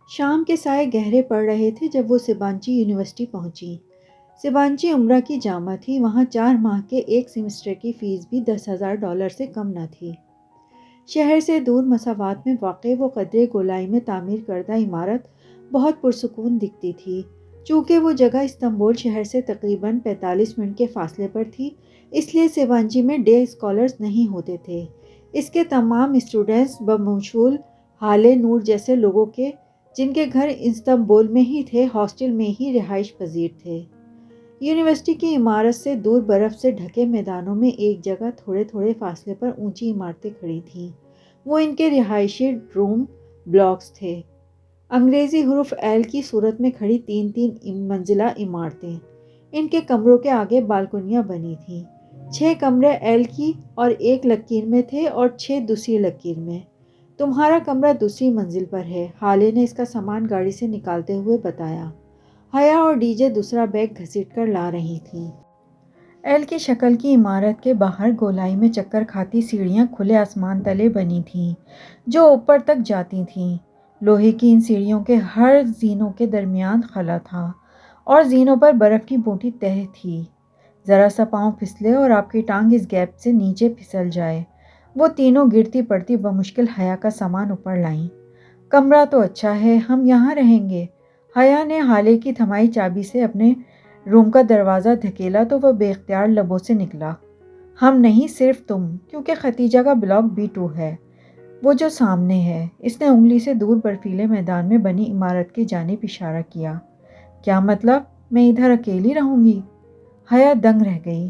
شام کے سائے گہرے پڑ رہے تھے جب وہ سبانچی یونیورسٹی پہنچی۔ سبانچی عمرہ کی جامع تھی، وہاں 4 ماہ کے ایک سیمسٹر کی فیس بھی $10,000 سے کم نہ تھی۔ شہر سے دور مسافات میں واقع وہ قدرے گولائی میں تعمیر کردہ عمارت بہت پرسکون دکھتی تھی۔ چونکہ وہ جگہ استنبول شہر سے تقریباً 45 منٹ کے فاصلے پر تھی، اس لیے سیوانچی میں ڈے اسکالرز نہیں ہوتے تھے۔ اس کے تمام اسٹوڈنٹس بمشمول حالے نور جیسے لوگوں کے، جن کے گھر استنبول میں ہی تھے، ہاسٹل میں ہی رہائش پذیر تھے۔ یونیورسٹی کی عمارت سے دور برف سے ڈھکے میدانوں میں ایک جگہ تھوڑے تھوڑے فاصلے پر اونچی عمارتیں کھڑی تھیں۔ وہ ان کے رہائشی روم بلاکس تھے، انگریزی حروف ایل کی صورت میں کھڑی 3 منزلہ عمارتیں۔ ان کے کمروں کے آگے بالکنیاں بنی تھیں۔ 6 کمرے ایل کی اور ایک لکیر میں تھے اور 6 دوسری لکیر میں۔ تمہارا کمرہ دوسری منزل پر ہے، حالے نے اس کا سامان گاڑی سے نکالتے ہوئے بتایا۔ حیا اور ڈی جے دوسرا بیگ گھسیٹ کر لا رہی تھیں۔ ایل کی شکل کی عمارت کے باہر گولائی میں چکر کھاتی سیڑھیاں کھلے آسمان تلے بنی تھیں جو اوپر تک جاتی تھیں۔ لوہے کی ان سیڑھیوں کے ہر زینوں کے درمیان خلا تھا اور زینوں پر برف کی موٹی تہ تھی۔ ذرا سا پاؤں پھسلے اور آپ کی ٹانگ اس گیپ سے نیچے پھسل جائے۔ وہ تینوں گرتی پڑتی بمشکل حیا کا سامان اوپر لائیں۔ کمرہ تو اچھا ہے، ہم یہاں رہیں گے۔ حیا نے حالے کی تھمائی چابی سے اپنے روم کا دروازہ دھکیلا تو وہ بے اختیار لبوں سے نکلا، ہم نہیں، صرف تم، کیونکہ ختیجہ کا بلاک B2 ہے، وہ جو سامنے ہے۔ اس نے انگلی سے دور برفیلے میدان میں بنی عمارت کی جانب اشارہ کیا۔ کیا مطلب؟ میں ادھر اکیلی رہوں گی؟ حیا دنگ رہ گئی۔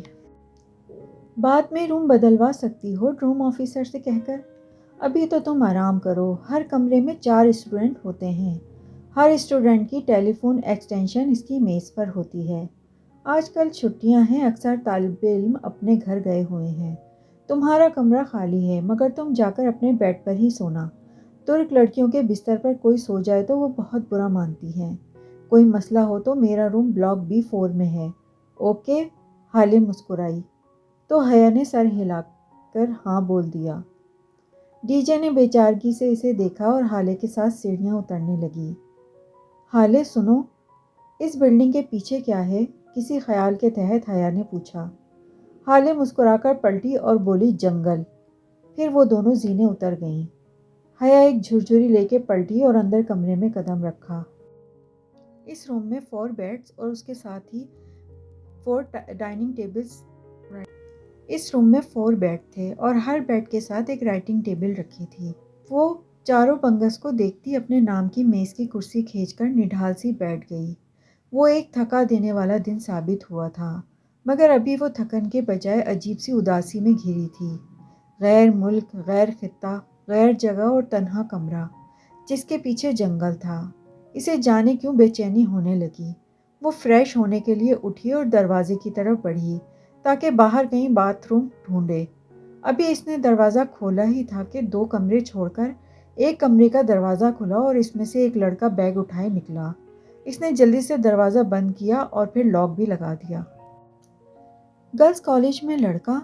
بعد میں روم بدلوا سکتی ہو روم آفیسر سے کہہ کر۔ ابھی تو تم آرام کرو۔ ہر کمرے میں 4 اسٹوڈنٹ ہوتے ہیں، ہر اسٹوڈنٹ کی ٹیلی فون ایکسٹینشن اس کی میز پر ہوتی ہے۔ آج کل چھٹیاں ہیں، اکثر طالب علم اپنے گھر گئے ہوئے ہیں۔ تمہارا کمرہ خالی ہے، مگر تم جا کر اپنے بیڈ پر ہی سونا۔ ترک لڑکیوں کے بستر پر کوئی سو جائے تو وہ بہت برا مانتی ہیں۔ کوئی مسئلہ ہو تو میرا روم بلاک B4 میں ہے۔ اوکے؟ حالے مسکرائی تو حیا نے سر ہلا کر ہاں بول دیا۔ ڈی جے نے بے چارگی سے اسے دیکھا اور حالے کے ساتھ سیڑھیاں اترنے لگی۔ حالے سنو، اس بلڈنگ کے پیچھے کیا ہے؟ کسی خیال کے تحت حیا نے پوچھا۔ حالے مسکرا کر پلٹی اور بولی جنگل۔ پھر وہ دونوں زینیں اتر گئیں۔ حیا ایک جھرجھری لے کے پلٹی اور اندر کمرے میں قدم رکھا۔ اس روم میں 4 بیڈز اور اس کے ساتھ ہی 4 ڈائننگ ٹیبلز۔ اس روم میں 4 بیڈ تھے اور ہر بیڈ کے ساتھ ایک رائٹنگ ٹیبل رکھی تھی۔ وہ چاروں بنگس کو دیکھتی اپنے نام کی میز کی کرسی کھینچ کر نڈھال سی بیٹھ گئی۔ وہ ایک تھکا دینے والا دن ثابت ہوا تھا، مگر ابھی وہ تھکن کے بجائے عجیب سی اداسی میں گھری تھی۔ غیر ملک، غیر خطہ، غیر جگہ اور تنہا کمرہ، جس کے پیچھے جنگل تھا۔ اسے جانے کیوں بے چینی ہونے لگی۔ وہ فریش ہونے کے لیے اٹھی اور دروازے کی طرف بڑھی تاکہ باہر کہیں باتھ روم ڈھونڈے۔ ابھی اس نے دروازہ کھولا ہی تھا کہ 2 کمرے چھوڑ کر ایک کمرے کا دروازہ کھلا اور اس میں سے ایک لڑکا بیگ اٹھائے نکلا۔ اس نے جلدی سے دروازہ بند کیا اور پھر لاک بھی لگا دیا۔ گرلز کالج میں لڑکا؟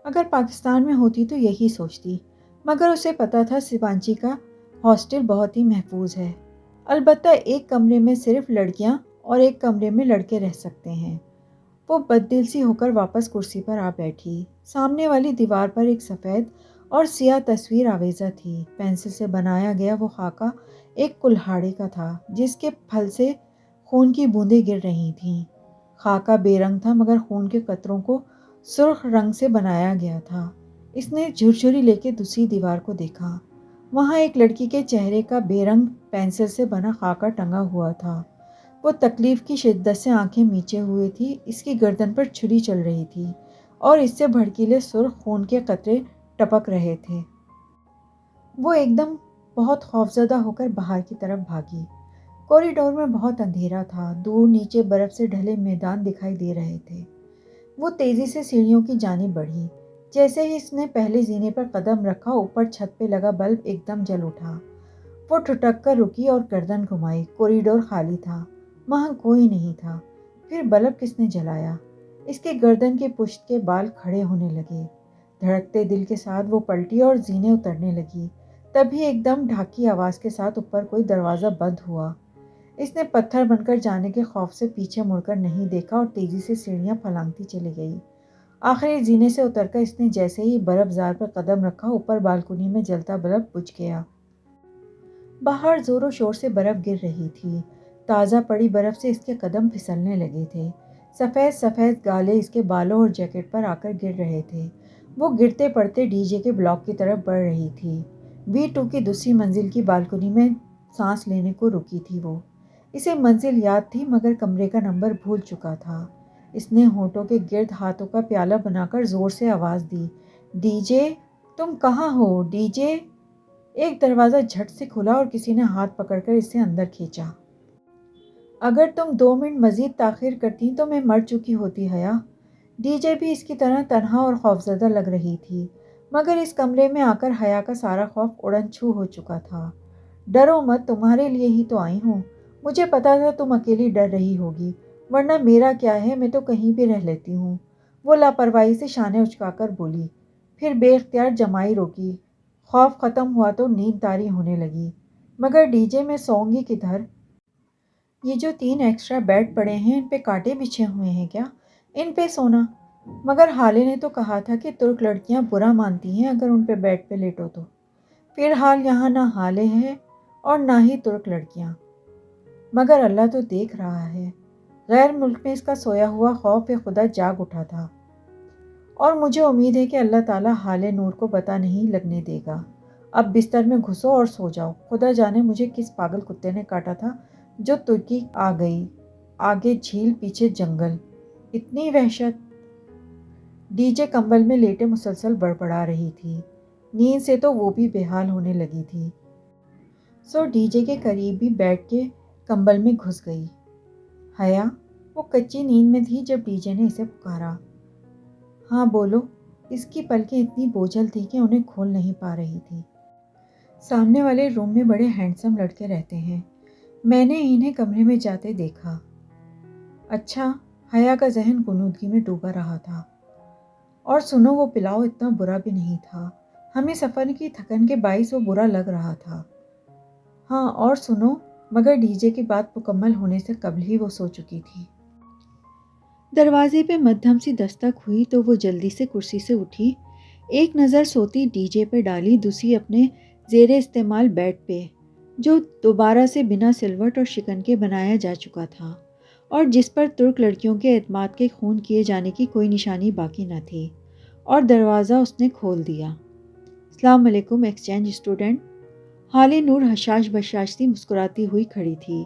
اگر پاکستان میں ہوتی تو یہی سوچتی، مگر اسے پتا تھا سبانچی کا ہاسٹل بہت ہی محفوظ ہے۔ البتہ ایک کمرے میں صرف لڑکیاں اور ایک کمرے میں لڑکے رہ سکتے ہیں۔ وہ بددل سی ہو کر واپس کرسی پر آ بیٹھی۔ سامنے والی دیوار پر ایک سفید اور سیاہ تصویر آویزہ تھی۔ پینسل سے بنایا گیا وہ خاکہ ایک کلہاڑی کا تھا جس کے پھل سے خون کی بوندیں گر رہی تھیں۔ خاکہ بے رنگ تھا مگر خون کے قطروں کو سرخ رنگ سے بنایا گیا تھا۔ اس نے جھرجھری لے کے دوسری دیوار کو دیکھا۔ وہاں ایک لڑکی کے چہرے کا بے رنگ پینسل سے بنا خاکہ ٹنگا ہوا تھا۔ وہ تکلیف کی شدت سے آنکھیں میچے ہوئے تھی، اس کی گردن پر چھری چل رہی تھی اور اس سے بھڑکیلے سرخ خون کے قطرے ٹپک رہے تھے۔ وہ ایک دم بہت خوفزدہ ہو کر باہر کی طرف بھاگی۔ کوریڈور میں بہت اندھیرا تھا، دور نیچے برف سے ڈھلے میدان دکھائی دے رہے تھے۔ وہ تیزی سے سیڑھیوں کی جانب بڑھی۔ جیسے ہی اس نے پہلے زینے پر قدم رکھا، اوپر چھت پہ لگا بلب ایک دم جل اٹھا۔ وہ ٹھٹک کر رکی اور گردن گھمائی۔ کوریڈور خالی تھا، وہاں کوئی نہیں تھا۔ پھر بلب کس نے جلایا؟ اس کے گردن کے پشت کے بال کھڑے ہونے لگے۔ دھڑکتے دل کے ساتھ وہ پلٹی اور زینے اترنے لگی۔ تبھی ایک دم ڈھاکی آواز کے ساتھ اوپر کوئی دروازہ بند ہوا۔ اس نے پتھر بن کر جانے کے خوف سے پیچھے مڑ کر نہیں دیکھا اور تیزی سے سیڑھیاں پھلانگتی چلی گئی۔ آخری زینے سے اتر کر اس نے جیسے ہی برف زار پر قدم رکھا، اوپر بالکنی میں جلتا بلب بجھ گیا۔ باہر زور و شور سے برف گر رہی تھی۔ تازہ پڑی برف سے اس کے قدم پھسلنے لگے تھے۔ سفید سفید گالے اس کے بالوں اور جیکٹ پر آ کر گر رہے تھے۔ وہ گرتے پڑتے ڈی جے کے بلاک کی طرف بڑھ رہی تھی۔ B2 کی دوسری منزل کی بالکنی میں سانس لینے کو رکی تھی وہ۔ اسے منزل یاد تھی مگر کمرے کا نمبر بھول چکا تھا۔ اس نے ہونٹوں کے گرد ہاتھوں کا پیالہ بنا کر زور سے آواز دی، ڈی جے، تم کہاں ہو ڈی جے؟ ایک دروازہ جھٹ سے کھلا اور کسی نے ہاتھ پکڑ کر اسے اندر کھینچا۔ اگر تم 2 منٹ مزید تاخیر کرتی تو میں مر چکی ہوتی حیا۔ ڈی جے بھی اس کی طرح تنہا اور خوفزدہ لگ رہی تھی، مگر اس کمرے میں آ کر حیا کا سارا خوف اڑن چھو ہو چکا تھا۔ ڈرو مت، تمہارے لیے ہی تو آئی ہوں۔ مجھے پتا تھا تم اکیلی ڈر رہی ہوگی، ورنہ میرا کیا ہے، میں تو کہیں بھی رہ لیتی ہوں۔ وہ لاپرواہی سے شانے اچکا کر بولی، پھر بے اختیار جمائی روکی۔ خوف ختم ہوا تو نیند طاری ہونے لگی۔ مگر ڈی جے، میں سوؤں گی کدھر؟ یہ جو 3 ایکسٹرا بیڈ پڑے ہیں ان پہ کانٹے بچھے ہوئے ہیں کیا؟ ان پہ سونا؟ مگر حالے نے تو کہا تھا کہ ترک لڑکیاں برا مانتی ہیں اگر ان پہ بیڈ پہ لیٹو تو۔ فی الحال یہاں نہ حالے ہے اور نہ ہی ترک لڑکیاں، مگر اللہ تو دیکھ رہا ہے۔ غیر ملک میں اس کا سویا ہوا خوف خدا جاگ اٹھا تھا، اور مجھے امید ہے کہ اللہ تعالیٰ حالے نور کو پتہ نہیں لگنے دے گا۔ اب بستر میں گھسو اور سو جاؤ۔ خدا جانے مجھے کس پاگل کتے نے کاٹا تھا جو ترکی آ گئی، آگے جھیل پیچھے جنگل، اتنی وحشت۔ ڈی جے کمبل میں لیٹے مسلسل بڑبڑا رہی تھی۔ نیند سے تو وہ بھی بے حال ہونے لگی تھی، سو ڈی جے کے قریب بھی بیٹھ کے کمبل میں گھس گئی۔ حیا، وہ کچی نیند میں تھی جب ڈی جے نے اسے پکارا۔ ہاں بولو۔ اس کی پلکیں اتنی بوجھل تھی کہ انہیں کھول نہیں پا رہی تھی۔ سامنے والے روم میں بڑے ہینڈسم لڑکے رہتے ہیں، میں نے انہیں کمرے میں جاتے دیکھا۔ اچھا، حیا کا ذہن غنودگی میں ڈوبا رہا تھا۔ اور سنو، وہ پلاؤ اتنا برا بھی نہیں تھا، ہمیں سفر کی تھکن کے باعث وہ برا لگ رہا تھا۔ ہاں اور سنو، مگر ڈی جے کی بات مکمل ہونے سے قبل ہی وہ سو چکی تھی۔ دروازے پہ مدھم سی دستک ہوئی تو وہ جلدی سے کرسی سے اٹھی، ایک نظر سوتی ڈی جے پہ ڈالی، دوسری اپنے زیر استعمال بیڈ پہ، جو دوبارہ سے بنا سلوٹ اور شکن کے بنایا جا چکا تھا اور جس پر ترک لڑکیوں کے اعتماد کے خون کیے جانے کی کوئی نشانی باقی نہ تھی، اور دروازہ اس نے کھول دیا۔ السلام علیکم ایکسچینج اسٹوڈنٹ۔ حالے نور حشاش بشاش سی مسکراتی ہوئی کھڑی تھی۔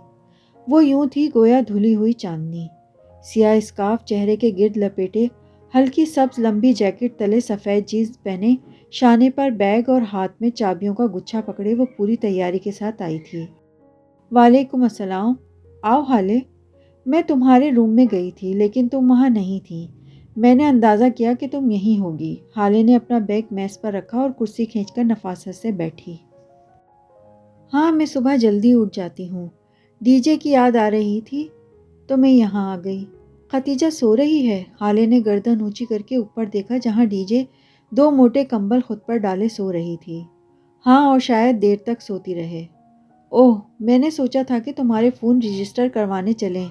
وہ یوں تھی گویا دھلی ہوئی چاندنی، سیاہ اسکارف چہرے کے گرد لپیٹے، ہلکی سبز لمبی جیکٹ تلے سفید جینز پہنے، شانے پر بیگ اور ہاتھ میں چابیوں کا گچھا پکڑے وہ پوری تیاری کے ساتھ آئی تھی۔ وعلیکم السلام، آؤ حالے۔ میں تمہارے روم میں گئی تھی لیکن تم وہاں نہیں تھی، میں نے اندازہ کیا کہ تم یہیں ہوگی۔ حالے نے اپنا بیگ میز پر رکھا اور کرسی کھینچ کر نفاست سے بیٹھی۔ ہاں، میں صبح جلدی اٹھ جاتی ہوں، ڈی جے کی یاد آ رہی تھی تو میں یہاں آ گئی۔ ختیجہ سو رہی ہے؟ حالے نے گردن اونچی کر کے اوپر دیکھا جہاں ڈی جے 2 موٹے کمبل خود پر ڈالے سو رہی تھی۔ ہاں، اور شاید دیر تک سوتی رہے۔ اوہ، میں نے سوچا تھا کہ تمہارے فون رجسٹر کروانے چلیں۔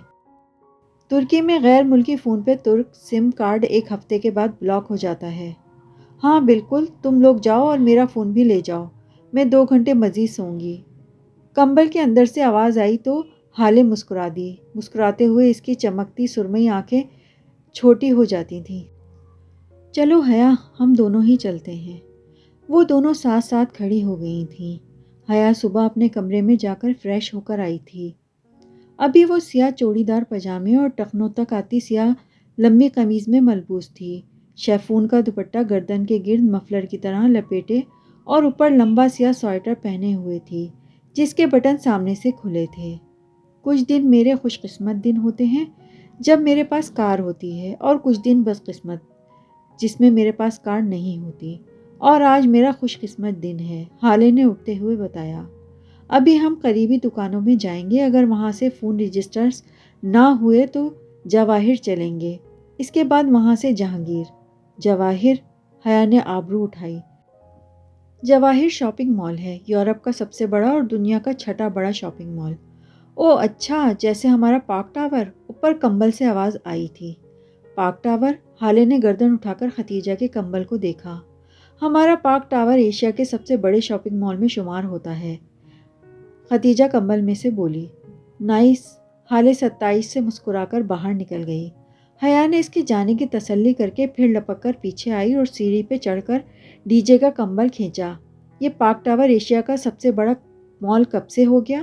ترکی میں غیر ملکی فون پہ ترک سم کارڈ 1 ہفتے کے بعد بلاک ہو جاتا ہے۔ ہاں بالکل، تم لوگ جاؤ اور میرا فون بھی لے جاؤ، میں 2 گھنٹے مزید سوؤں گی۔ کمبل کے اندر سے آواز آئی تو حالے مسکرا دی۔ مسکراتے ہوئے اس کی چمکتی سرمئی آنکھیں چھوٹی ہو جاتی تھیں۔ چلو حیا، ہم دونوں ہی چلتے ہیں۔ وہ دونوں ساتھ ساتھ کھڑی ہو گئی تھیں۔ حیا صبح اپنے کمرے میں جا کر فریش ہو کر آئی تھی۔ ابھی وہ سیاہ چوڑی دار پاجامے اور ٹخنوں تک آتی سیاہ لمبی قمیض میں ملبوس تھی، شیفون کا دوپٹہ گردن کے گرد مفلر کی طرح لپیٹے اور اوپر لمبا سیاہ سویٹر پہنے ہوئے تھی جس کے بٹن سامنے سے کھلے تھے۔ کچھ دن میرے خوش قسمت دن ہوتے ہیں جب میرے پاس کار ہوتی ہے، اور کچھ دن بد قسمت جس میں میرے پاس کار نہیں ہوتی، اور آج میرا خوش قسمت دن ہے، حالے نے اٹھتے ہوئے بتایا۔ ابھی ہم قریبی دکانوں میں جائیں گے، اگر وہاں سے فون رجسٹرز نہ ہوئے تو جواہر چلیں گے، اس کے بعد وہاں سے جہانگیر۔ جواہر؟ حیا نے آبرو اٹھائی۔ جواہر شاپنگ مال ہے، یورپ کا سب سے بڑا اور دنیا کا چھٹا بڑا شاپنگ مال۔ او اچھا، جیسے ہمارا پارک ٹاور، اوپر کمبل سے آواز آئی تھی۔ Park tower? حالے نے گردن اٹھا کر ختیجہ کے کمبل کو دیکھا۔ ہمارا پارک ٹاور ایشیا کے سب سے بڑے شاپنگ مال میں شمار ہوتا ہے، ختیجہ کمبل میں سے بولی۔ نائس، حالے 27 سے مسکرا کر باہر نکل گئی۔ حیا نے اس کے جانے کی تسلی کر کے پھر لپک کر پیچھے آئی اور سیڑھی پہ چڑھ کر ڈی جے کا کمبل کھینچا۔ یہ پارک ٹاور ایشیا کا سب سے بڑا مال کب سے ہو گیا؟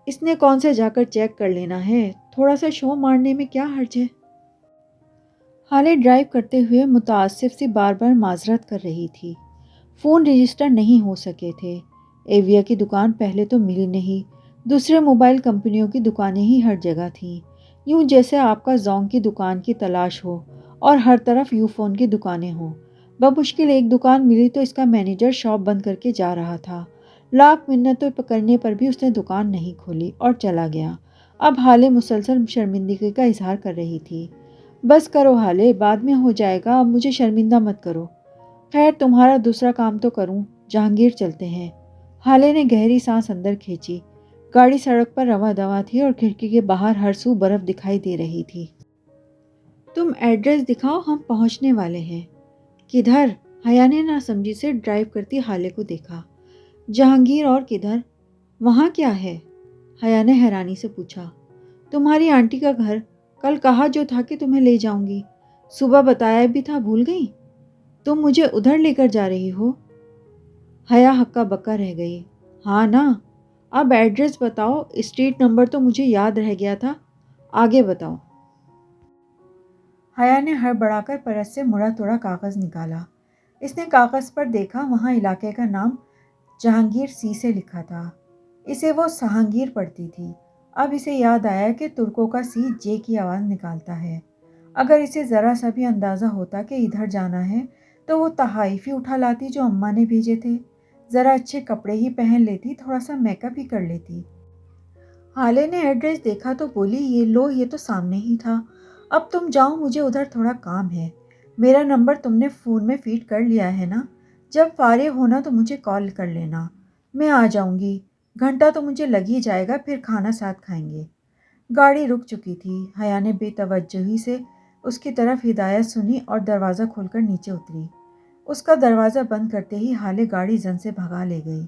اس نے کون سے جا کر چیک کر لینا ہے، تھوڑا سا شو مارنے میں کیا حرج ہے؟ حالے ڈرائیو کرتے ہوئے متاسف سی بار بار معذرت کر رہی تھی۔ فون رجسٹر نہیں ہو سکے تھے، ایویا کی دکان پہلے تو ملی نہیں، دوسرے موبائل کمپنیوں کی دکانیں ہی ہر جگہ تھیں، یوں جیسے آپ کا زونگ کی دکان کی تلاش ہو اور ہر طرف یو فون کی دکانیں ہوں۔ بمشکل ایک دکان ملی تو اس کا مینیجر شاپ بند کر کے جا رہا تھا، لاکھ منتوں پکڑنے پر بھی اس نے دکان نہیں کھولی اور چلا گیا۔ اب حالے مسلسل شرمندگی کا اظہار کر رہی تھی۔ بس کرو حالے، بعد میں ہو جائے گا، اب مجھے شرمندہ مت کرو۔ خیر تمہارا دوسرا کام تو کروں، جہانگیر چلتے ہیں۔ حالے نے گہری سانس اندر کھینچی۔ گاڑی سڑک پر رواں دواں تھی اور کھڑکی کے باہر ہر سو برف دکھائی دے رہی تھی۔ تم ایڈریس دکھاؤ، ہم پہنچنے والے ہیں۔ کدھر؟ حیا نے ناسمجھی سے ڈرائیو کرتی حالے کو دیکھا۔ جہانگیر اور کدھر؟ وہاں کیا ہے؟ حیا نے حیرانی سے پوچھا۔ تمہاری آنٹی کا گھر، کل کہا جو تھا کہ تمہیں لے جاؤں گی، صبح بتایا بھی تھا، بھول گئی؟ تم مجھے ادھر لے کر جا رہی ہو؟ حیا ہکا بکا رہ گئی۔ ہاں نا، اب ایڈریس بتاؤ، اسٹریٹ نمبر تو مجھے یاد رہ گیا تھا، آگے بتاؤ۔ حیا نے ہڑبڑا کر پرس سے مڑا توڑا کاغذ نکالا۔ اس نے کاغذ پر دیکھا، وہاں علاقے کا نام جہانگیر سی سے لکھا تھا۔ اسے وہ سہانگیر پڑھتی تھی۔ اب اسے یاد آیا کہ ترکوں کا سی جے کی آواز نکالتا ہے۔ اگر اسے ذرا سا بھی اندازہ ہوتا کہ ادھر جانا ہے تو وہ تحائف ہی اٹھا لاتی جو اماں نے بھیجے تھے، ذرا اچھے کپڑے ہی پہن لیتی، تھوڑا سا میک اپ ہی کر لیتی۔ حالے نے ایڈریس دیکھا تو بولی، یہ لو، یہ تو سامنے ہی تھا، اب تم جاؤ، مجھے ادھر تھوڑا کام ہے۔ میرا نمبر تم نے فون میں فیڈ کر لیا ہے نا، جب فارغ ہونا تو مجھے کال کر لینا، میں آ جاؤں گی، گھنٹہ تو مجھے لگ ہی جائے گا، پھر کھانا ساتھ کھائیں گے۔ گاڑی رک چکی تھی۔ حیا نے بے توجہی سے اس کی طرف ہدایت سنی اور دروازہ کھول کر نیچے اتری۔ اس کا دروازہ بند کرتے ہی حالے گاڑی زن سے بھگا لے گئی۔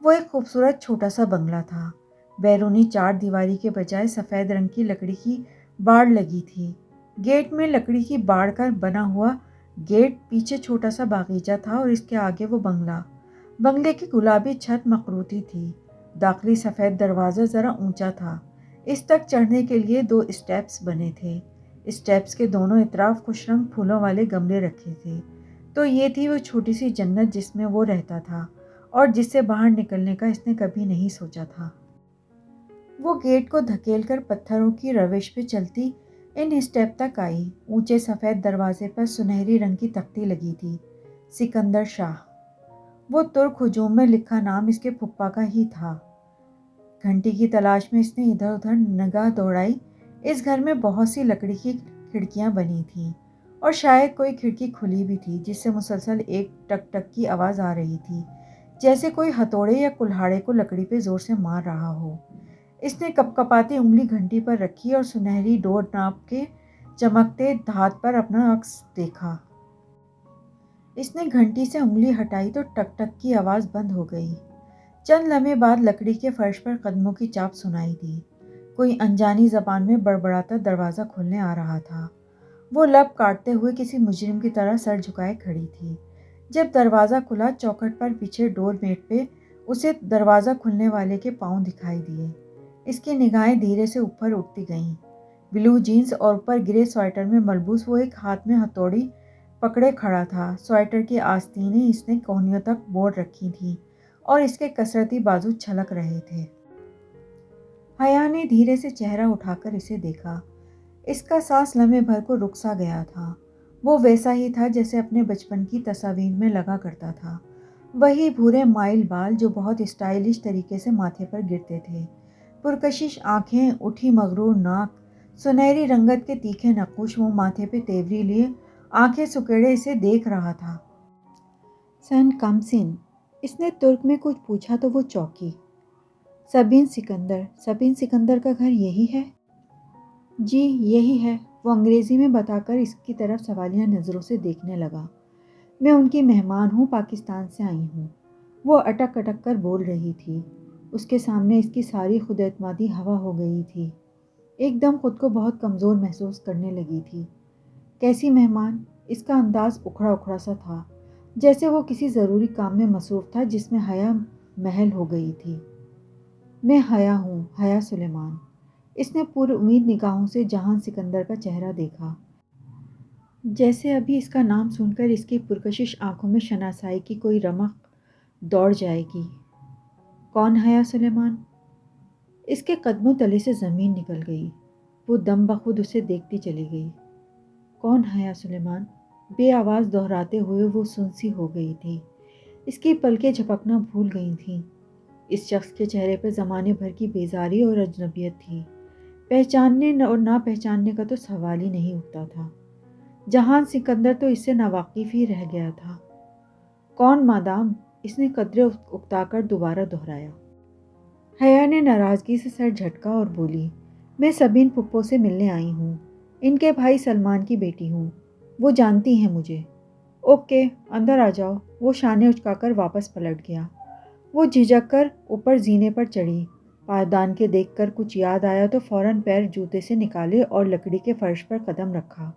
وہ ایک خوبصورت چھوٹا سا بنگلہ تھا۔ بیرونی چار دیواری کے بجائے سفید رنگ کی لکڑی کی باڑ لگی تھی۔ گیٹ میں لکڑی کی باڑ کا بنا ہوا گیٹ، پیچھے چھوٹا سا باغیچہ تھا اور اس کے آگے وہ بنگلہ۔ بنگلے کی گلابی چھت مکروتی تھی۔ داخلی سفید دروازہ ذرا اونچا تھا۔ اس تک چڑھنے کے لیے 2 اسٹیپس بنے تھے۔ اسٹیپس کے دونوں اطراف خوش رنگ پھولوں والے گملے رکھے تھے۔ تو یہ تھی وہ چھوٹی سی جنت جس میں وہ رہتا تھا اور جس سے باہر نکلنے کا اس نے کبھی نہیں سوچا تھا۔ وہ گیٹ کو دھکیل کر پتھروں کی روش پہ چلتی ان اسٹیپ تک آئی۔ اونچے سفید دروازے پر سنہری رنگ کی تختی لگی تھی، سکندر شاہ۔ وہ ترک ہجوم میں لکھا نام اس کے پھپھا کا ہی تھا۔ گھنٹی کی تلاش میں اس نے ادھر ادھر نگاہ دوڑائی۔ اس گھر میں بہت سی لکڑی کی کھڑکیاں بنی تھیں اور شاید کوئی کھڑکی کھلی بھی تھی جس سے مسلسل ایک ٹک ٹک کی آواز آ رہی تھی، جیسے کوئی ہتھوڑے یا کلہاڑے کو لکڑی پہ زور سے مار رہا ہو۔ اس نے کپ کپاتی انگلی گھنٹی پر رکھی اور سنہری ڈور ناپ کے چمکتے دھات پر اپنا عکس دیکھا۔ اس نے گھنٹی سے انگلی ہٹائی تو ٹک ٹک کی آواز بند ہو گئی۔ چند لمحے بعد لکڑی کے فرش پر قدموں کی چاپ سنائی دی۔ کوئی انجانی زبان میں بڑبڑاتا دروازہ کھولنے آ رہا تھا۔ وہ لب کاٹتے ہوئے کسی مجرم کی طرح سر جھکائے کھڑی تھی۔ جب دروازہ کھلا، چوکھٹ پر بچھے ڈور میٹ پہ اسے دروازہ کھلنے والے کے پاؤں دکھائی دیے۔ اس کی نگاہیں دھیرے سے اوپر اٹھتی گئیں۔ بلو جینز اور اوپر گرے سویٹر میں ملبوس وہ ایک ہاتھ میں ہتھوڑی پکڑے کھڑا تھا۔ سویٹر کی آستینیں اس نے کوہنیوں تک بوڑ رکھی تھیں اور اس کے کسرتی بازو چھلک رہے تھے۔ حیا نے دھیرے سے چہرہ اٹھا کر اسے دیکھا۔ اس کا سانس لمحے بھر کو رک سا گیا تھا۔ وہ ویسا ہی تھا جیسے اپنے بچپن کی تصاویر میں لگا کرتا تھا۔ وہی بھورے مائل بال جو بہت اسٹائلش طریقے سے ماتھے پر گرتے تھے، پرکشش آنکھیں، اٹھی مغرور ناک، سنہری رنگت کے تیکھے نقوش۔ وہ ماتھے پہ تیوری لیے آنکھیں سکیڑے اسے دیکھ رہا تھا۔ سن کمسن، اس نے ترک میں کچھ پوچھا تو وہ چونکی۔ سبین سکندر کا گھر یہی ہے؟ جی یہی ہے، وہ انگریزی میں بتا کر اس کی طرف سوالیہ نظروں سے دیکھنے لگا۔ میں ان کی مہمان ہوں، پاکستان سے آئی ہوں، وہ اٹک اٹک کر بول رہی تھی۔ اس کے سامنے اس کی ساری خود اعتمادی ہوا ہو گئی تھی۔ ایک دم خود کو بہت کمزور محسوس کرنے لگی تھی۔ کیسی مہمان؟ اس کا انداز اکھڑا اکھڑا سا تھا، جیسے وہ کسی ضروری کام میں مصروف تھا جس میں حیا محل ہو گئی تھی۔ میں حیا ہوں، حیا سلیمان۔ اس نے پر امید نگاہوں سے جہان سکندر کا چہرہ دیکھا، جیسے ابھی اس کا نام سن کر اس کی پرکشش آنکھوں میں شناسائی کی کوئی رمق دوڑ جائے گی۔ کون حیا سلیمان؟ اس کے قدموں تلے سے زمین نکل گئی۔ وہ دم بخود اسے دیکھتی چلی گئی۔ کون حیا سلیمان؟ بے آواز دہراتے ہوئے وہ سنسی ہو گئی تھی۔ اس کی پلکیں جھپکنا بھول گئی تھیں۔ اس شخص کے چہرے پر زمانے بھر کی بیزاری اور اجنبیت تھی۔ پہچاننے اور نہ پہچاننے کا تو سوال ہی نہیں اٹھتا تھا۔ جہان سکندر تو اس سے ناواقف ہی رہ گیا تھا۔ کون مادام؟ اس نے قدرے اکتا کر دوبارہ دہرایا۔ حیا نے ناراضگی سے سر جھٹکا اور بولی، میں سبین پھپھو سے ملنے آئی ہوں، ان کے بھائی سلمان کی بیٹی ہوں، وہ جانتی ہیں مجھے۔ اوکے، اندر آ جاؤ۔ وہ شانے اچکا کر واپس پلٹ گیا۔ وہ جھجک کر اوپر زینے پر چڑھی۔ پائیدان کے دیکھ کر کچھ یاد آیا تو فوراً پیر جوتے سے نکالے اور لکڑی کے فرش پر قدم رکھا۔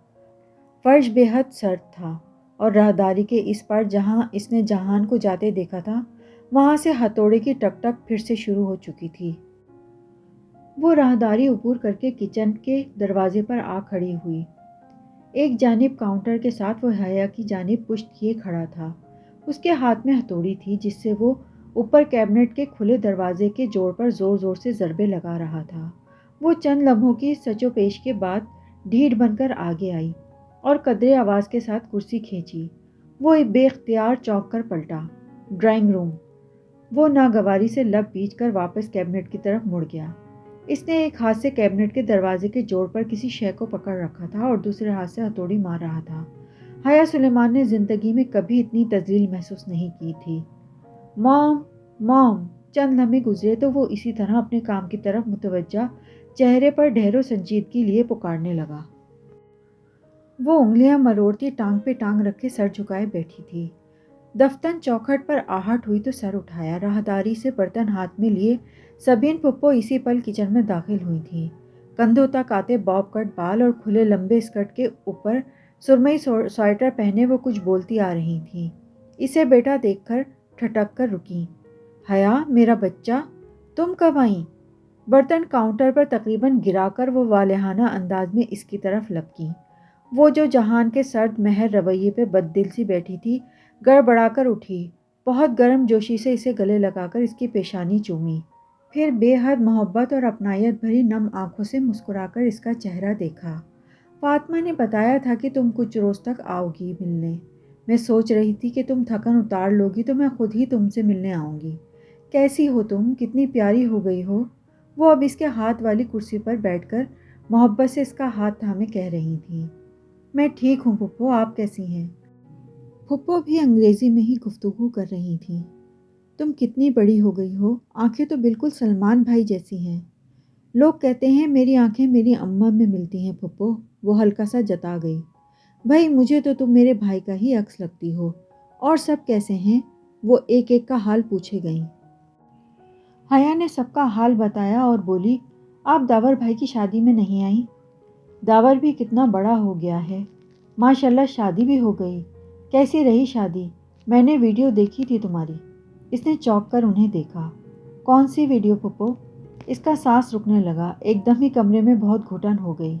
فرش بے حد سرد تھا اور راہداری کے اس پار جہاں اس نے جہان کو جاتے دیکھا تھا، وہاں سے ہتھوڑے کی ٹک ٹک پھر سے شروع ہو چکی تھی۔ وہ راہداری عبور کر کے کچن کے دروازے پر آ کھڑی ہوئی۔ ایک جانب کاؤنٹر کے ساتھ وہ حیا کی جانب پشت کیے کھڑا تھا۔ اس کے ہاتھ میں ہتھوڑی تھی جس سے وہ اوپر کیبنٹ کے کھلے دروازے کے جوڑ پر زور زور سے ضربے لگا رہا تھا۔ وہ چند لمحوں کی سچ و پیش کے بعد ڈھیٹ بن کر آگے آئی اور قدرے آواز کے ساتھ کرسی کھینچی۔ وہ بے اختیار چونک کر پلٹا۔ Drawing room. وہ ناگواری سے لب بیچ کر واپس کیبنٹ کی طرف مڑ گیا۔ اس نے ایک ہاتھ سے کیبنٹ کے دروازے کے جوڑ پر کسی شے کو پکڑ رکھا تھا اور دوسرے ہاتھ سے ہتھوڑی مار رہا تھا۔ حیا سلیمان نے زندگی میں کبھی اتنی تذلیل محسوس نہیں کی تھی۔ مام، مام۔ چند لمحے گزرے تو وہ اسی طرح اپنے کام کی طرف متوجہ چہرے پر ڈھیر و سنجیدگی لیے پکارنے لگا۔ وہ انگلیاں مروڑتی ٹانگ پہ ٹانگ رکھے سر جھکائے بیٹھی تھی۔ دفتن چوکھٹ پر آہٹ ہوئی تو سر اٹھایا۔ راہداری سے برتن ہاتھ میں لیے سبین پھپھو اسی پل کچن میں داخل ہوئی تھیں۔ کندھوں تک آتے باب کٹ بال اور کھلے لمبے اسکرٹ کے اوپر سرمئی سویٹر پہنے وہ کچھ بولتی آ رہی تھیں۔ اسے بیٹا دیکھ کر ٹھٹک کر رکیں۔ حیا، میرا بچہ، تم کب آئیں؟ برتن کاؤنٹر پر تقریباً گرا کر وہ والہانہ انداز میں اس کی طرف لپکیں۔ وہ جو جہان کے سرد مہر رویے پہ بد دل سی بیٹھی تھی، گڑبڑا کر اٹھی، بہت گرم جوشی سے اسے گلے لگا کر اس کی پیشانی چومی، پھر بے حد محبت اور اپنائیت بھری نم آنکھوں سے مسکرا کر اس کا چہرہ دیکھا۔ فاطمہ نے بتایا تھا کہ تم کچھ روز تک آؤ گی ملنے۔ میں سوچ رہی تھی کہ تم تھکن اتار لو گی تو میں خود ہی تم سے ملنے آؤں گی۔ کیسی ہو تم؟ کتنی پیاری ہو گئی ہو۔ وہ اب اس کے ہاتھ والی کرسی پر بیٹھ کر محبت سے اس کا ہاتھ تھامے کہہ رہی تھیں۔ میں ٹھیک ہوں پھپھو، آپ کیسی ہیں؟ پھپھو بھی انگریزی میں ہی گفتگو کر رہی تھیں۔ تم کتنی بڑی ہو گئی ہو، آنکھیں تو بالکل سلمان بھائی جیسی ہیں۔ لوگ کہتے ہیں میری آنکھیں میری اماں میں ملتی ہیں پھپھو، وہ ہلکا سا جتا گئی۔ بھائی مجھے تو تم میرے بھائی کا ہی عکس لگتی ہو۔ اور سب کیسے ہیں؟ وہ ایک ایک کا حال پوچھے گئیں۔ حیا نے سب کا حال بتایا اور بولی، آپ داور بھائی کی شادی میں نہیں آئیں؟ داور بھی کتنا بڑا ہو گیا ہے، ماشاءاللہ شادی بھی ہو گئی۔ کیسی رہی شادی؟ میں نے ویڈیو دیکھی تھی تمہاری۔ اس نے چونک کر انہیں دیکھا۔ کون سی ویڈیو پھپھو؟ اس کا سانس رکنے لگا، ایک دم ہی کمرے میں بہت گھٹن ہو گئی۔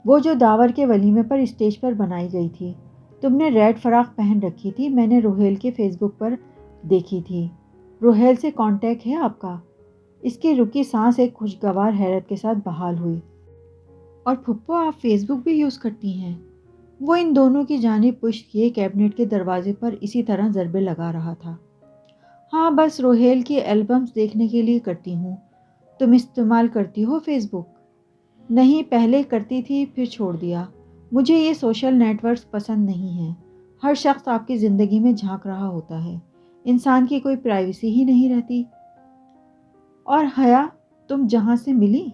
وہ جو داور کے ولیمے پر اسٹیج پر بنائی گئی تھی، تم نے ریڈ فراق پہن رکھی تھی، میں نے روہیل کے فیس بک پر دیکھی تھی۔ روہیل سے کانٹیکٹ ہے آپ کا؟ اس کی رکی سانس ایک خوشگوار حیرت کے ساتھ بحال ہوئی۔ اور پھپھو آپ فیس بک بھی یوز کرتی ہیں؟ وہ ان دونوں کی جانب پشت کیے کیبنٹ کے دروازے پر اسی طرح ضربے لگا رہا تھا۔ ہاں بس روہیل کی البمز دیکھنے کے لیے کرتی ہوں۔ تم استعمال کرتی ہو فیس بک؟ نہیں، پہلے کرتی تھی پھر چھوڑ دیا، مجھے یہ سوشل نیٹ ورکس پسند نہیں ہیں۔ ہر شخص آپ کی زندگی میں جھانک رہا ہوتا ہے، انسان کی کوئی پرائیویسی ہی نہیں رہتی۔ اور حیا، تم جہاں سے ملی؟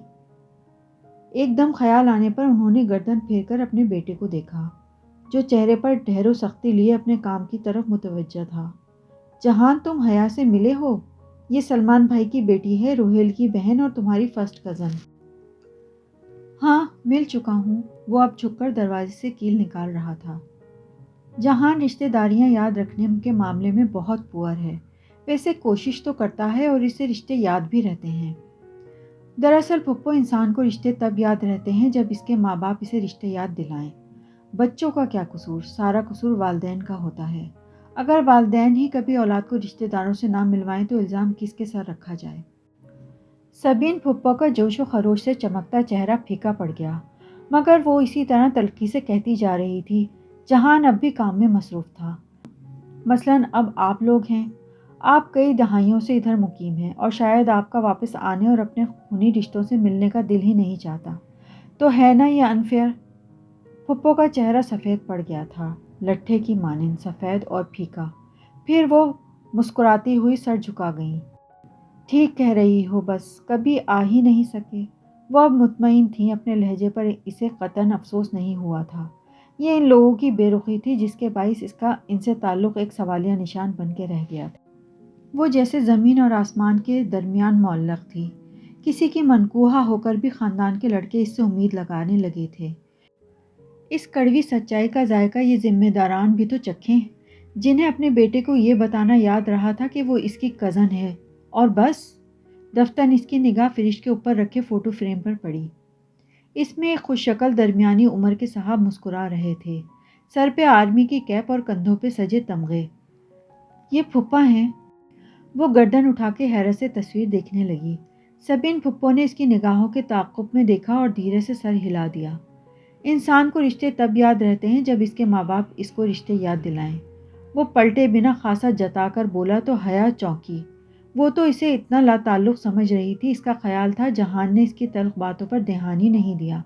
ایک دم خیال آنے پر انہوں نے گردن پھیر کر اپنے بیٹے کو دیکھا، جو چہرے پر ڈھیر و سختی لیے اپنے کام کی طرف متوجہ تھا۔ جہان، تم حیا سے ملے ہو؟ یہ سلمان بھائی کی بیٹی ہے، روہیل کی بہن اور تمہاری فرسٹ کزن۔ ہاں، مل چکا ہوں۔ وہ اب جھک کر دروازے سے کیل نکال رہا تھا۔ جہان رشتہ داریاں یاد رکھنے کے معاملے میں بہت پور ہے، ویسے کوشش تو کرتا ہے اور اسے رشتے یاد بھی رہتے ہیں۔ دراصل پھپھو، انسان کو رشتے تب یاد رہتے ہیں جب اس کے ماں باپ اسے رشتے یاد دلائیں۔ بچوں کا کیا قصور، سارا قصور والدین کا ہوتا ہے۔ اگر والدین ہی کبھی اولاد کو رشتے داروں سے نہ ملوائیں تو الزام کس کے سر رکھا جائے؟ سبین پھپھو کا جوش و خروش سے چمکتا چہرہ پھیکا پڑ گیا، مگر وہ اسی طرح تلخی سے کہتی جا رہی تھی۔ جہان اب بھی کام میں مصروف تھا۔ مثلاً اب آپ لوگ ہیں، آپ کئی دہائیوں سے ادھر مقیم ہیں اور شاید آپ کا واپس آنے اور اپنے خونی رشتوں سے ملنے کا دل ہی نہیں چاہتا، تو ہے نا یہ انفیئر؟ پھپھو کا چہرہ سفید پڑ گیا تھا، لٹھے کی مانند سفید اور پھیکا۔ پھر وہ مسکراتی ہوئی سر جھکا گئیں۔ ٹھیک کہہ رہی ہو، بس کبھی آ ہی نہیں سکے۔ وہ اب مطمئن تھیں، اپنے لہجے پر اسے قطعاً افسوس نہیں ہوا تھا۔ یہ ان لوگوں کی بے رخی تھی جس کے باعث اس کا ان سے تعلق ایک سوالیہ نشان بن کے رہ گیا تھا۔ وہ جیسے زمین اور آسمان کے درمیان معلق تھی۔ کسی کی منقوہہ ہو کر بھی خاندان کے لڑکے اس سے امید لگانے لگے تھے۔ اس کڑوی سچائی کا ذائقہ یہ ذمہ داران بھی تو چکھیں، جنہیں اپنے بیٹے کو یہ بتانا یاد رہا تھا کہ وہ اس کی کزن ہے، اور بس۔ دفتن اس کی نگاہ فریج کے اوپر رکھے فوٹو فریم پر پڑی۔ اس میں ایک خوش شکل درمیانی عمر کے صاحب مسکرا رہے تھے، سر پہ آرمی کی کیپ اور کندھوں پہ سجے تمغے۔ یہ پھپھا ہیں؟ وہ گردن اٹھا کے حیرت سے تصویر دیکھنے لگی۔ سبین پھپھو نے اس کی نگاہوں کے تعاقب میں دیکھا اور دھیرے سے سر ہلا دیا۔ انسان کو رشتے تب یاد رہتے ہیں جب اس کے ماں باپ اس کو رشتے یاد دلائیں۔ وہ پلٹے بنا خاصا جتا کر بولا تو حیا چونکی۔ وہ تو اسے اتنا لا تعلق سمجھ رہی تھی، اس کا خیال تھا جہان نے اس کی تلخ باتوں پر دھیان ہی نہیں دیا،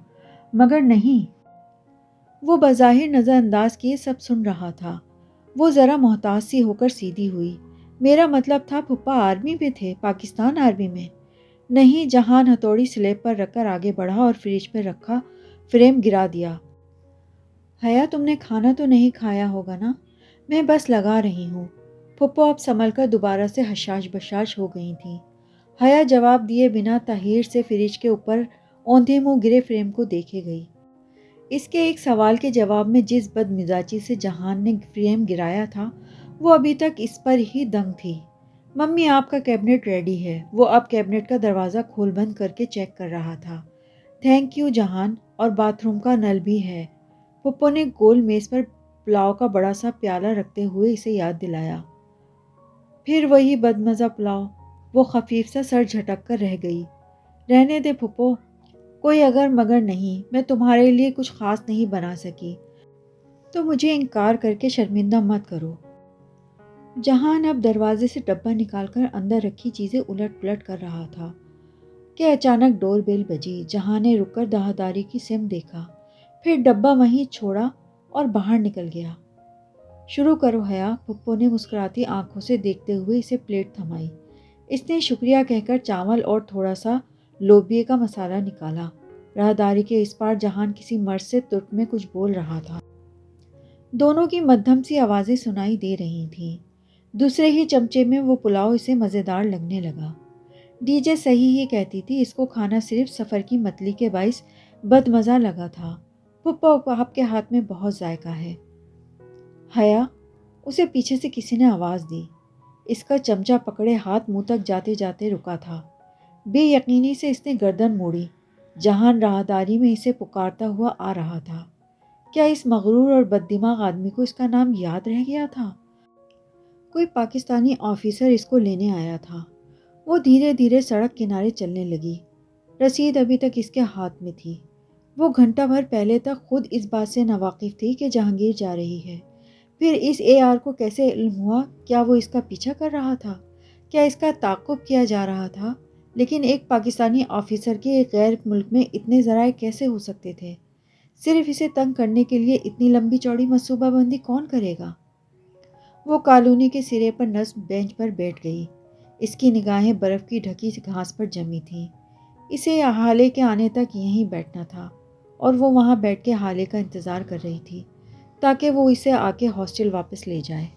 مگر نہیں۔ وہ بظاہر نظر انداز کیے سب سن رہا تھا۔ وہ ذرا محتاط سی ہو کر سیدھی ہوئی۔ میرا مطلب تھا پھپھا آرمی میں تھے، پاکستان آرمی میں؟ نہیں۔ جہان ہتھوڑی سلیب پر رکھ کر آگے بڑھا اور فریج پہ رکھا فریم گرا دیا۔ حیا، تم نے کھانا تو نہیں کھایا ہوگا نا؟ میں بس لگا رہی ہوں۔ پھپھو اب سنبھل کر دوبارہ سے حشاش بشاش ہو گئی تھیں۔ حیا جواب دیے بنا تحیر سے فریج کے اوپر اوندھے منہ گرے فریم کو دیکھے گئی۔ اس کے ایک سوال کے جواب میں جس بد مزاجی سے جہان نے فریم گرایا تھا، وہ ابھی تک اس پر ہی دنگ تھی۔ ممی، آپ کا کیبنٹ ریڈی ہے۔ وہ اب کیبنٹ کا دروازہ کھول بند کر کے چیک کر رہا تھا۔ تھینک یو جہان، اور باتھ روم کا نل بھی ہے۔ پھپھو نے گول میز پر پلاؤ کا بڑا سا پیالہ رکھتے ہوئے اسے یاد دلایا۔ پھر وہی بدمزہ پلاؤ۔ وہ خفیف سا سر جھٹک کر رہ گئی۔ رہنے دے پھپھو، کوئی اگر مگر نہیں، میں تمہارے لیے کچھ خاص نہیں بنا سکی، تو مجھے انکار کر کے شرمندہ مت کرو۔ جہان اب دروازے سے ڈبہ نکال کر اندر رکھی چیزیں الٹ پلٹ کر رہا تھا کہ اچانک ڈور بیل بجی۔ جہان نے رک کر دہاداری کی سمت دیکھا، پھر ڈبہ وہیں چھوڑا اور باہر نکل گیا۔ شروع کرو حیا، پھپھو نے مسکراتی آنکھوں سے دیکھتے ہوئے اسے پلیٹ تھمائی۔ اس نے شکریہ کہہ کر چاول اور تھوڑا سا لوبیے کا مسالہ نکالا۔ راہداری کے اس پار جہان کسی مرد سے ترک میں کچھ بول رہا تھا۔ دونوں کی مدھم سی آوازیں سنائی دے رہی تھیں۔ دوسرے ہی چمچے میں وہ پلاؤ اسے مزیدار لگنے لگا۔ ڈی جے صحیح ہی کہتی تھی، اس کو کھانا صرف سفر کی متلی کے باعث بد مزہ لگا تھا۔ پھپھو، آپ کے ہاتھ میں بہت ذائقہ ہے۔ حیا، اسے پیچھے سے کسی نے آواز دی۔ اس کا چمچہ پکڑے ہاتھ منہ تک جاتے جاتے رکا تھا۔ بے یقینی سے اس نے گردن موڑی۔ جہان راہداری میں اسے پکارتا ہوا آ رہا تھا۔ کیا اس مغرور اور بد دماغ آدمی کو اس کا نام یاد رہ گیا تھا؟ کوئی پاکستانی آفیسر اس کو لینے آیا تھا۔ وہ دھیرے دھیرے سڑک کنارے چلنے لگی۔ رسید ابھی تک اس کے ہاتھ میں تھی۔ وہ گھنٹہ بھر پہلے تک خود اس بات سے ناواقف تھی کہ جہانگیر جا رہی ہے۔ پھر اس اے آر کو کیسے علم ہوا؟ کیا وہ اس کا پیچھا کر رہا تھا؟ کیا اس کا تعاقب کیا جا رہا تھا؟ لیکن ایک پاکستانی آفیسر کے ایک غیر ملک میں اتنے ذرائع کیسے ہو سکتے تھے؟ صرف اسے تنگ کرنے کے لیے اتنی لمبی چوڑی منصوبہ بندی کون کرے گا؟ وہ کالونی کے سرے پر نصب بینچ پر بیٹھ گئی۔ اس کی نگاہیں برف کی ڈھکی گھاس پر جمی تھیں۔ اسے حالے کے آنے تک یہیں بیٹھنا تھا اور وہ وہاں بیٹھ کے حالے کا انتظار کر رہی تھی تاکہ وہ اسے آ کے ہاسٹل واپس لے جائے۔